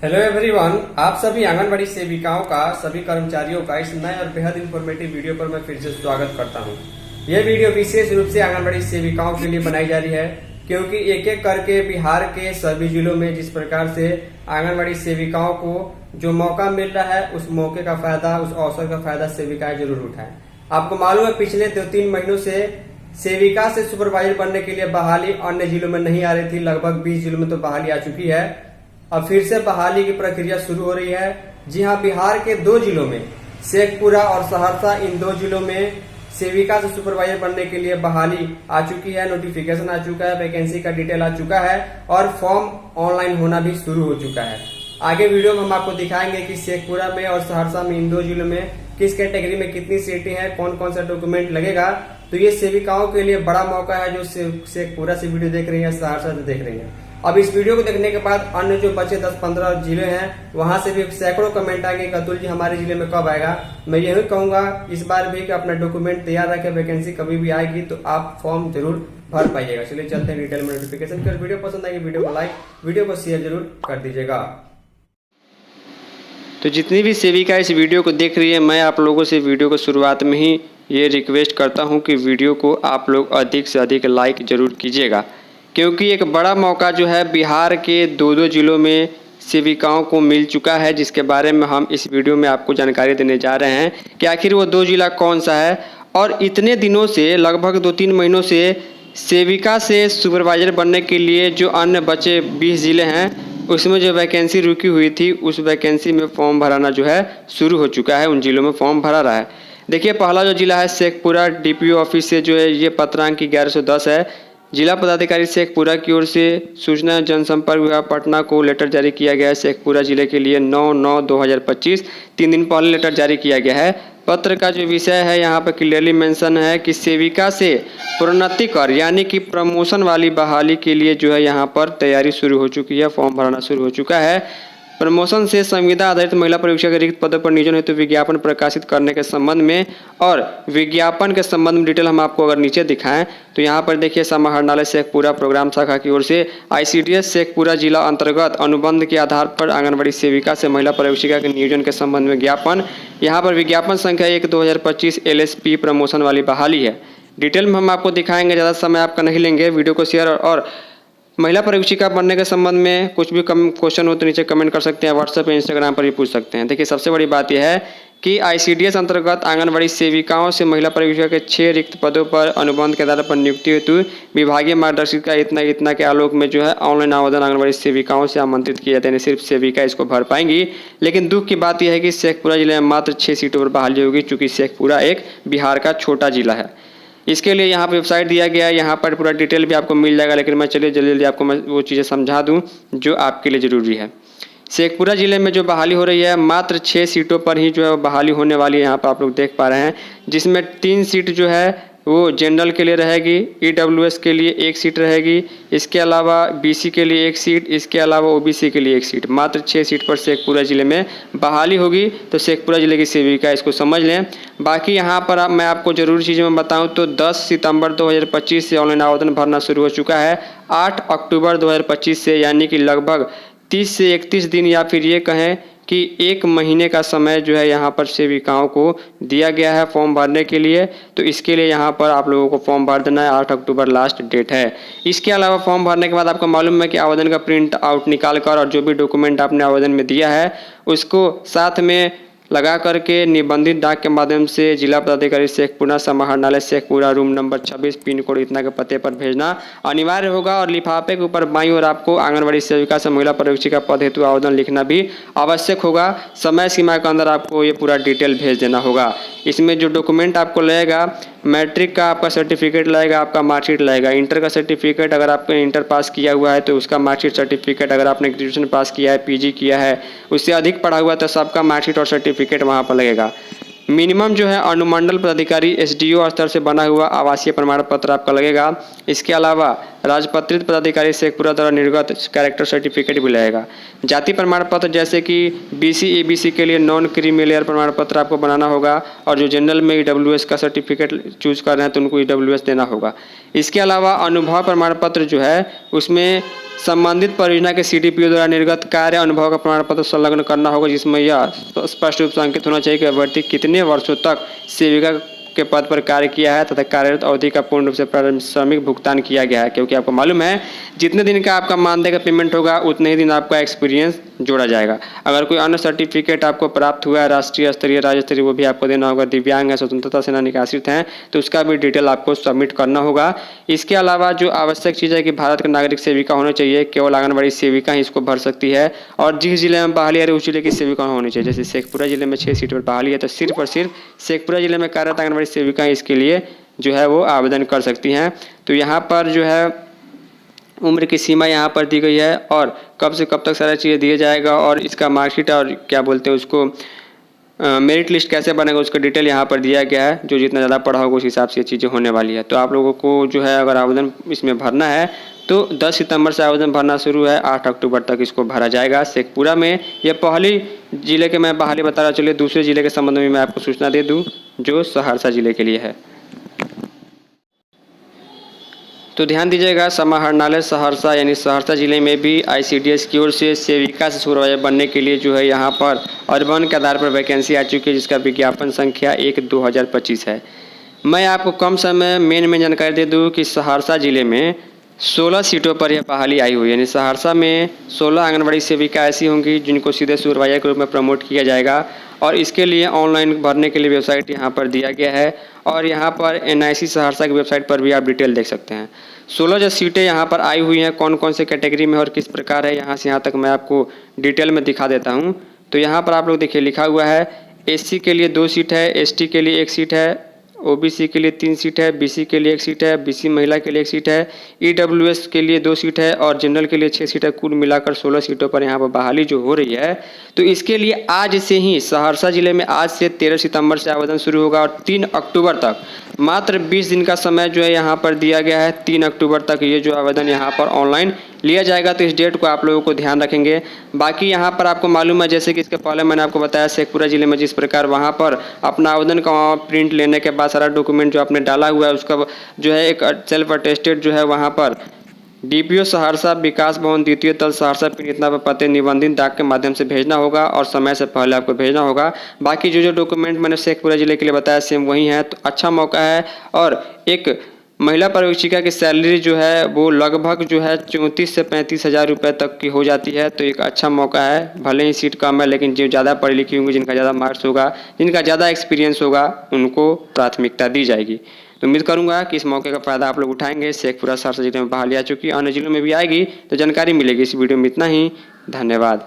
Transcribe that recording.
Hello everyone, आप सभी आंगनबाड़ी सेविकाओं का, सभी कर्मचारियों का इस नए और बेहद इंफॉर्मेटिव वीडियो पर मैं फिर से स्वागत करता हूं। यह वीडियो विशेष रूप से आंगनबाड़ी सेविकाओं के लिए बनाई जा रही है, क्योंकि एक एक करके बिहार के सभी जिलों में जिस प्रकार से आंगनबाड़ी सेविकाओं को जो मौका मिल रहा है, उस मौके का फायदा, उस अवसर का फायदा सेविकाएं जरूर उठाएं। आपको मालूम है, पिछले 2-3 महीनों से सेविका से सुपरवाइजर बनने के लिए बहाली अन्य जिलों में नहीं आ रही थी। लगभग 20 जिलों में तो बहाली आ चुकी है। अब फिर से बहाली की प्रक्रिया शुरू हो रही है। जी हां, बिहार के 2 जिलों में, शेखपुरा और सहरसा, इन 2 जिलों में सेविका से सुपरवाइजर बनने के लिए बहाली आ चुकी है। नोटिफिकेशन आ चुका है, वैकेंसी का डिटेल आ चुका है और फॉर्म ऑनलाइन होना भी शुरू हो चुका है। आगे वीडियो में हम आपको दिखाएंगे कि शेखपुरा में और सहरसा में, इन 2 जिलों में किस कैटेगरी में कितनी सीटें हैं, कौन कौन सा डॉक्यूमेंट लगेगा। तो ये सेविकाओं के लिए बड़ा मौका है जो शेखपुरा से वीडियो देख रही है, सहरसा से देख रही है। अब इस वीडियो को देखने के बाद अन्य जो बचे 10-15 जिले हैं, वहां से भी सैकड़ों कमेंट आएंगे कि अतुल जी हमारे जिले में कब आएगा। मैं यही कहूंगा इस बार भी कि अपना डॉक्यूमेंट तैयार रखें, वैकेंसी कभी भी आएगी तो आप फॉर्म जरूर भर पाइएगा। चलिए चलते हैं डिटेल में नोटिफिकेशन की। वीडियो पसंद आएगी वीडियो को लाइक, वीडियो को शेयर जरूर कर दीजिएगा। तो जितनी भी सेविका इस वीडियो को देख रही है, मैं आप लोगों से वीडियो को शुरुआत में ही ये रिक्वेस्ट करता हूं कि वीडियो को आप लोग अधिक से अधिक लाइक जरूर कीजिएगा, क्योंकि एक बड़ा मौका जो है बिहार के 2-2 जिलों में सेविकाओं को मिल चुका है, जिसके बारे में हम इस वीडियो में आपको जानकारी देने जा रहे हैं कि आखिर वो 2 जिला कौन सा है। और इतने दिनों से, लगभग 2-3 महीनों से सेविका से सुपरवाइजर बनने के लिए जो अन्य बचे 20 जिले हैं, उसमें जो वैकेंसी रुकी हुई थी, उस वैकेंसी में फॉर्म भराना जो है शुरू हो चुका है। उन जिलों में फॉर्म भरा रहा है। देखिए, पहला जो जिला है शेखपुरा, डीपीओ ऑफिस से जो है ये पत्रांक 1110 है। जिला पदाधिकारी शेखपुरा की ओर से सूचना जनसंपर्क विभाग पटना को लेटर जारी किया गया है। शेखपुरा जिले के लिए 9/9/2025 3 दिन पहले लेटर जारी किया गया है। पत्र का जो विषय है, यहाँ पर क्लियरली मेंशन है कि सेविका से प्रोन्नति कर यानी कि प्रमोशन वाली बहाली के लिए जो है यहाँ पर तैयारी शुरू हो चुकी है, फॉर्म भरना शुरू हो चुका है। प्रमोशन से संविदा आधारित महिला परीक्षा के रिक्त पदों पर नियोजन हेतु विज्ञापन प्रकाशित करने के संबंध में और विज्ञापन के संबंध में डिटेल हम आपको अगर नीचे दिखाएं तो यहाँ पर देखिए, समाहरणालय शेखपुरा प्रोग्राम शाखा की ओर से आईसीडीएस शेखपुरा जिला अंतर्गत अनुबंध के आधार पर आंगनबाड़ी सेविका से महिला प्रवेशिका के नियोजन के संबंध में ज्ञापन। यहाँ पर विज्ञापन संख्या 1/2025 LSP प्रमोशन वाली बहाली है। डिटेल में हम आपको दिखाएंगे, ज़्यादा समय आपका नहीं लेंगे। वीडियो को शेयर और महिला प्रशिक्षिका बनने के संबंध में कुछ भी कम क्वेश्चन हो तो नीचे कमेंट कर सकते हैं, व्हाट्सएप या इंस्टाग्राम पर भी पूछ सकते हैं। देखिए, सबसे बड़ी बात यह है कि आईसीडीएस अंतर्गत आंगनबाड़ी सेविकाओं से महिला प्रशिक्षिका के 6 रिक्त पदों पर अनुबंध के आधार पर नियुक्ति हेतु विभागीय मार्गदर्शिका इतना के आलोक में जो है ऑनलाइन आवेदन आंगनबाड़ी सेविकाओं से आमंत्रित किए जाते हैं। सिर्फ सेविका इसको भर पाएंगी। लेकिन दुख की बात यह है कि शेखपुरा जिले में मात्र 6 सीटों पर बहाली होगी, चूँकि शेखपुरा एक बिहार का छोटा जिला है। इसके लिए यहाँ पर वेबसाइट दिया गया है, यहाँ पर पूरा डिटेल भी आपको मिल जाएगा। लेकिन मैं चलिए जल्दी जल्दी आपको मैं वो चीज़ें समझा दूँ जो आपके लिए ज़रूरी है। शेखपुरा जिले में जो बहाली हो रही है, मात्र 6 सीटों पर ही जो है बहाली होने वाली है। यहाँ पर आप लोग देख पा रहे हैं, जिसमें 3 सीट जो है वो जनरल के लिए रहेगी, ईडब्ल्यूएस के लिए 1 सीट रहेगी, इसके अलावा बीसी के लिए 1 सीट, इसके अलावा ओबीसी के लिए 1 सीट। मात्र 6 सीट पर शेखपुरा जिले में बहाली होगी। तो शेखपुरा जिले की सेविका इसको समझ लें। बाकी यहाँ पर मैं आपको जरूरी चीज़ें मैं बताऊँ तो 10 सितंबर 2025 से ऑनलाइन आवेदन भरना शुरू हो चुका है। 8 अक्टूबर 2025 से, यानी कि लगभग 30 से 31 दिन या फिर ये कहें कि 1 महीने का समय जो है यहाँ पर सेविकाओं को दिया गया है फॉर्म भरने के लिए। तो इसके लिए यहाँ पर आप लोगों को फॉर्म भर देना है। 8 अक्टूबर लास्ट डेट है। इसके अलावा फॉर्म भरने के बाद आपको मालूम है कि आवेदन का प्रिंट आउट निकाल कर और जो भी डॉक्यूमेंट आपने आवेदन में दिया है उसको साथ में लगा करके निबंधित डाक के माध्यम से जिला पदाधिकारी शेखपुरा समाहरणालय Sheikhpura room number 26 pin code इतना के पते पर भेजना अनिवार्य होगा। और लिफाफे के ऊपर बाईं ओर आपको आंगनबाड़ी सेविका से महिला प्रशिक्षिका पद हेतु आवेदन लिखना भी आवश्यक होगा। समय सीमा के अंदर आपको ये पूरा डिटेल भेज देना होगा। इसमें जो डॉक्यूमेंट आपको लगेगा, मैट्रिक का आपका सर्टिफिकेट लगेगा, आपका मार्कशीट लगेगा, इंटर का सर्टिफिकेट अगर आपने इंटर पास किया हुआ है तो उसका मार्कशीट सर्टिफिकेट, अगर आपने ग्रेजुएशन पास किया है, पीजी किया है, उससे अधिक पढ़ा हुआ है तो सबका मार्कशीट और सर्टिफिकेट वहाँ पर लगेगा। मिनिमम जो है अनुमंडल पदाधिकारी एसडीओ स्तर से बना हुआ आवासीय प्रमाण पत्र आपका लगेगा। इसके अलावा राजपत्रित पदाधिकारी शेखपुरा द्वारा निर्गत कैरेक्टर सर्टिफिकेट भी लगेगा। जाति प्रमाण पत्र जैसे कि बीसी एबीसी के लिए नॉन क्रीमी लेयर प्रमाण पत्र आपको बनाना होगा। और जो जनरल में ईडब्ल्यूएस का सर्टिफिकेट चूज कर रहे हैं तो उनको ईडब्ल्यूएस देना होगा। इसके अलावा अनुभव प्रमाण पत्र जो है उसमें संबंधित परियोजना के CDPO द्वारा निर्गत कार्य अनुभव का प्रमाण पत्र संलग्न करना होगा, जिसमें यह स्पष्ट रूप से अंकित होना चाहिए कि अभ्यर्थी कितने वर्षों तक सेविका के पद पर कार्य किया है तथा कार्यरत अवधि का पूर्ण रूप से पारिश्रमिक भुगतान किया गया है, क्योंकि आपको मालूम है जितने दिन का आपका मानदेय का पेमेंट होगा उतने ही दिन आपका एक्सपीरियंस जोड़ा जाएगा। अगर कोई अन्य सर्टिफिकेट आपको प्राप्त हुआ है राष्ट्रीय स्तरीय राज्य स्तरीय, वो भी आपको देना होगा। दिव्यांग है, स्वतंत्रता सेना निकासित हैं, तो उसका भी डिटेल आपको सबमिट करना होगा। इसके अलावा जो आवश्यक चीज़ है कि भारत का नागरिक सेविका होना चाहिए, केवल आंगनबाड़ी सेविका ही इसको भर सकती है। और जिस जिले में बहाली है उस जिले की सेविका होनी चाहिए। जैसे शेखपुरा जिले में 6 सीट पर बहाली है तो सिर्फ और सिर्फ शेखपुरा जिले में कार्यरत आंगनबाड़ी सेविका इसके लिए जो है वो आवेदन कर सकती हैं। तो यहाँ पर जो है उम्र की सीमा यहाँ पर दी गई है और कब से कब तक सारा चीज़ें दिया जाएगा और इसका मार्कशीट और क्या बोलते हैं उसको मेरिट लिस्ट कैसे बनेगा उसका डिटेल यहाँ पर दिया गया है। जो जितना ज़्यादा पढ़ा होगा उस हिसाब से ये चीज़ें होने वाली है। तो आप लोगों को जो है अगर आवेदन इसमें भरना है तो 10 सितंबर से आवेदन भरना शुरू है, 8 अक्टूबर तक इसको भरा जाएगा। शेखपुरा में ये पहली जिले के मैं बहाली बता रहा, चलिए दूसरे जिले के संबंध में मैं आपको सूचना दे दूँ जो सहरसा जिले के लिए है। तो ध्यान दीजिएगा, समाहरणालय सहरसा यानी सहरसा जिले में भी ICDS की ओर से सेविका से सुपरवाइजर बनने के लिए जो है यहाँ पर अर्बन के आधार पर वैकेंसी आ चुकी है, जिसका विज्ञापन संख्या 1/2025 है। मैं आपको कम समय में जानकारी दे दूँ कि सहरसा जिले में 16 सीटों पर यह बहाली आई हुई है। यानी सहरसा में 16 आंगनबाड़ी सेविका ऐसी होंगी जिनको सीधे सुपरवाइजर के रूप में प्रमोट किया जाएगा और इसके लिए ऑनलाइन भरने के लिए वेबसाइट यहाँ पर दिया गया है और यहाँ पर NIC सहरसा की वेबसाइट पर भी आप डिटेल देख सकते हैं। 16 जो सीटें यहाँ पर आई हुई हैं कौन कौन से कैटेगरी में और किस प्रकार है, यहाँ से यहाँ तक मैं आपको डिटेल में दिखा देता हूँ। तो यहाँ पर आप लोग देखिए लिखा हुआ है SC के लिए 2 सीट है, ST के लिए 1 सीट है, OBC के लिए 3 सीट है, BC के लिए 1 सीट है, BC महिला के लिए 1 सीट है, EWS के लिए 2 सीट है और जनरल के लिए 6 सीट है। कुल मिलाकर 16 सीटों पर यहाँ पर बहाली जो हो रही है। तो इसके लिए आज से ही सहरसा जिले में आज से 13 सितंबर से आवेदन शुरू होगा और 3 अक्टूबर तक मात्र 20 दिन का समय जो है यहाँ पर दिया गया है। 3 अक्टूबर तक ये जो आवेदन यहाँ पर ऑनलाइन लिया जाएगा, तो इस डेट को आप लोगों को ध्यान रखेंगे। बाकी यहाँ पर आपको मालूम है जैसे कि इसके पहले मैंने आपको बताया शेखपुरा जिले में जिस प्रकार वहाँ पर अपना आवेदन का प्रिंट लेने के बाद सारा डॉक्यूमेंट जो आपने डाला हुआ है उसका जो है एक सेल्फ अटेस्टेड जो है वहाँ पर DPO सहरसा विकास भवन द्वितीय तल सहरसा पिन इतना पर पते निबंधित डाक के माध्यम से भेजना होगा और समय से पहले आपको भेजना होगा। बाकी जो डॉक्यूमेंट मैंने शेखपुरा जिले के लिए बताया सेम वही है। तो अच्छा मौका है और एक महिला पर्यवेक्षिका की सैलरी जो है वो लगभग जो है 34 से 35 हज़ार रुपये तक की हो जाती है। तो एक अच्छा मौका है, भले ही सीट कम है लेकिन जो ज़्यादा पढ़ी लिखी होंगी, जिनका ज़्यादा मार्क्स होगा, जिनका ज़्यादा एक्सपीरियंस होगा उनको प्राथमिकता दी जाएगी। तो उम्मीद करूंगा कि इस मौके का फ़ायदा आप लोग उठाएंगे। शेखपुरा सहरसा जिले में बहाली आ चुकी है, अन्य जिलों में भी आएगी तो जानकारी मिलेगी। इस वीडियो में इतना ही, धन्यवाद।